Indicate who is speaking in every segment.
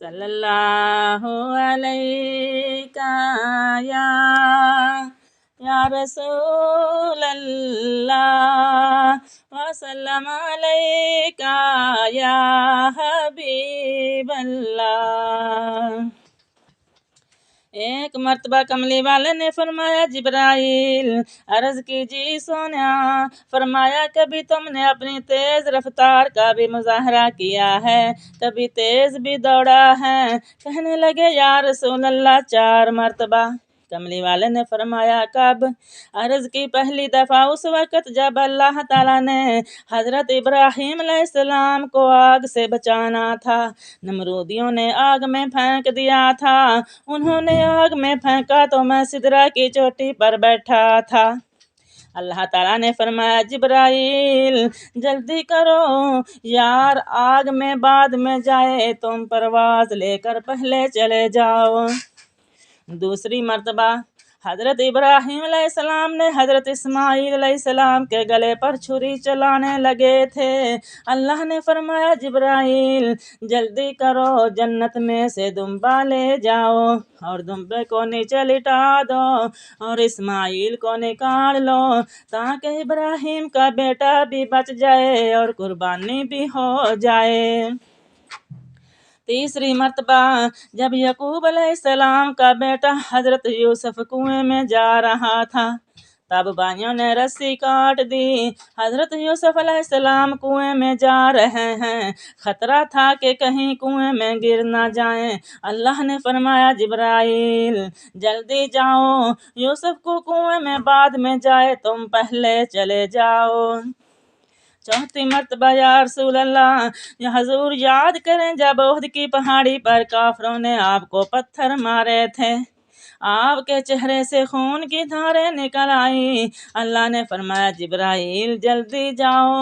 Speaker 1: صلی اللہ علیہ یا رسول اللہ وسلم علیکہ یا حبیب اللہ۔ ایک مرتبہ کملی والے نے فرمایا جبرائیل عرض کیجی سونیا، فرمایا کبھی تم نے اپنی تیز رفتار کا بھی مظاہرہ کیا ہے، کبھی تیز بھی دوڑا ہے؟ کہنے لگے یا رسول اللہ 4 مرتبہ۔ کملی والے نے فرمایا کب؟ عرض کی پہلی دفعہ اس وقت جب اللہ تعالیٰ نے حضرت ابراہیم علیہ السلام کو آگ سے بچانا تھا، نمرودیوں نے آگ میں پھینک دیا تھا، انہوں نے آگ میں پھینکا تو میں سدرہ کی چوٹی پر بیٹھا تھا۔ اللہ تعالیٰ نے فرمایا جبرائیل جلدی کرو، یار آگ میں بعد میں جائے، تم پرواز لے کر پہلے چلے جاؤ۔ دوسری مرتبہ حضرت ابراہیم علیہ السلام نے حضرت اسماعیل علیہ السلام کے گلے پر چھری چلانے لگے تھے، اللہ نے فرمایا جبرائیل جلدی کرو، جنت میں سے دمبا لے جاؤ اور دمبے کو نیچے لٹا دو اور اسماعیل کو نکال لو تاکہ ابراہیم کا بیٹا بھی بچ جائے اور قربانی بھی ہو جائے۔ تیسری مرتبہ جب یعقوب علیہ السلام کا بیٹا حضرت یوسف کنویں میں جا رہا تھا، تب بھائیوں نے رسی کاٹ دی۔ حضرت یوسف علیہ السلام کنویں میں جا رہے ہیں، خطرہ تھا کہ کہیں کنویں میں گر نہ جائیں۔ اللہ نے فرمایا جبرائیل جلدی جاؤ، یوسف کو کنویں میں بعد میں جائے، تم پہلے چلے جاؤ۔ چوتھی مرتبہ یا رسول اللہ یا حضور یاد کریں جب احد کی پہاڑی پر کافروں نے آپ کو پتھر مارے تھے، آپ کے چہرے سے خون کی دھاریں نکل آئی، اللہ نے فرمایا جبرائیل جلدی جاؤ،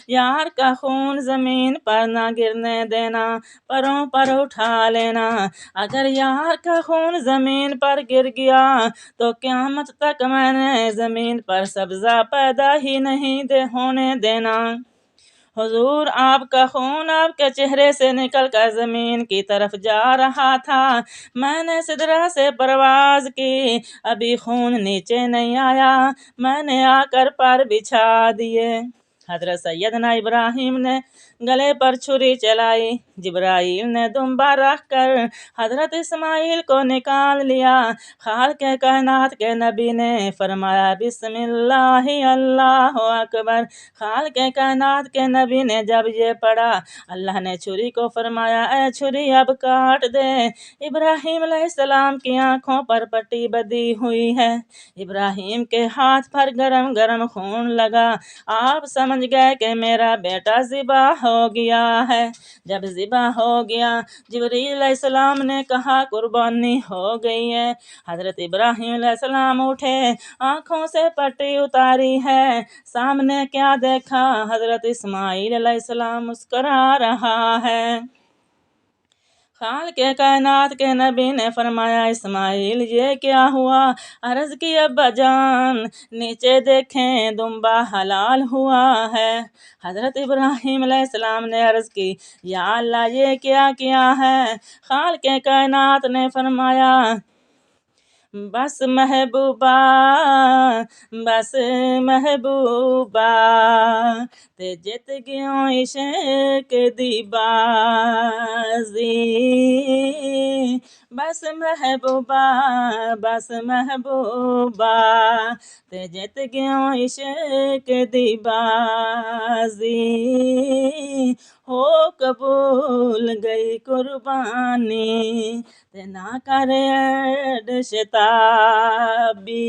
Speaker 1: یار کا خون زمین پر نہ گرنے دینا، پروں پر اٹھا لینا، اگر یار کا خون زمین پر گر گیا تو قیامت تک میں نے زمین پر سبزہ پیدا ہی نہیں ہونے دینا۔ حضور آپ کا خون آپ کے چہرے سے نکل کر زمین کی طرف جا رہا تھا، میں نے سدرہ سے پرواز کی، ابھی خون نیچے نہیں آیا، میں نے آ کر پر بچھا دیے۔ حضرت سیدنا ابراہیم نے گلے پر چھری چلائی، جبرائیل نے دمبا رکھ کر حضرت اسماعیل کو نکال لیا۔ خالق کائنات کے نبی نے فرمایا بسم اللہ اللہ اکبر۔ خالق کائنات کے نبی نے جب یہ پڑھا، اللہ نے چھری کو فرمایا اے چھری اب کاٹ دے۔ ابراہیم علیہ السلام کی آنکھوں پر پٹی بدی ہوئی ہے، ابراہیم کے ہاتھ پر گرم گرم خون لگا، آپ سمجھ گئے کہ میرا بیٹا ذبح ہو گیا ہے۔ جب ذبح ہو گیا، جبریل علیہ السلام نے کہا قربانی ہو گئی ہے۔ حضرت ابراہیم علیہ السلام اٹھے، آنکھوں سے پٹی اتاری ہے، سامنے کیا دیکھا؟ حضرت اسماعیل علیہ السلام مسکرا رہا ہے۔ خالق کائنات کے نبی نے فرمایا اسماعیل یہ کیا ہوا؟ عرض کی ابا جان نیچے دیکھیں دمبا حلال ہوا ہے۔ حضرت ابراہیم علیہ السلام نے عرض کی یا اللہ یہ کیا کیا ہے؟ خالق کائنات نے فرمایا بس محبوبہ بس محبوبہ تے جت گیوں عشق دی بازی، بس محبوبہ بس محبوبہ تے جت گیوں عشق دی بازی، ہو قبول گئی قربانی تے نہ کر ایڈ شتابی۔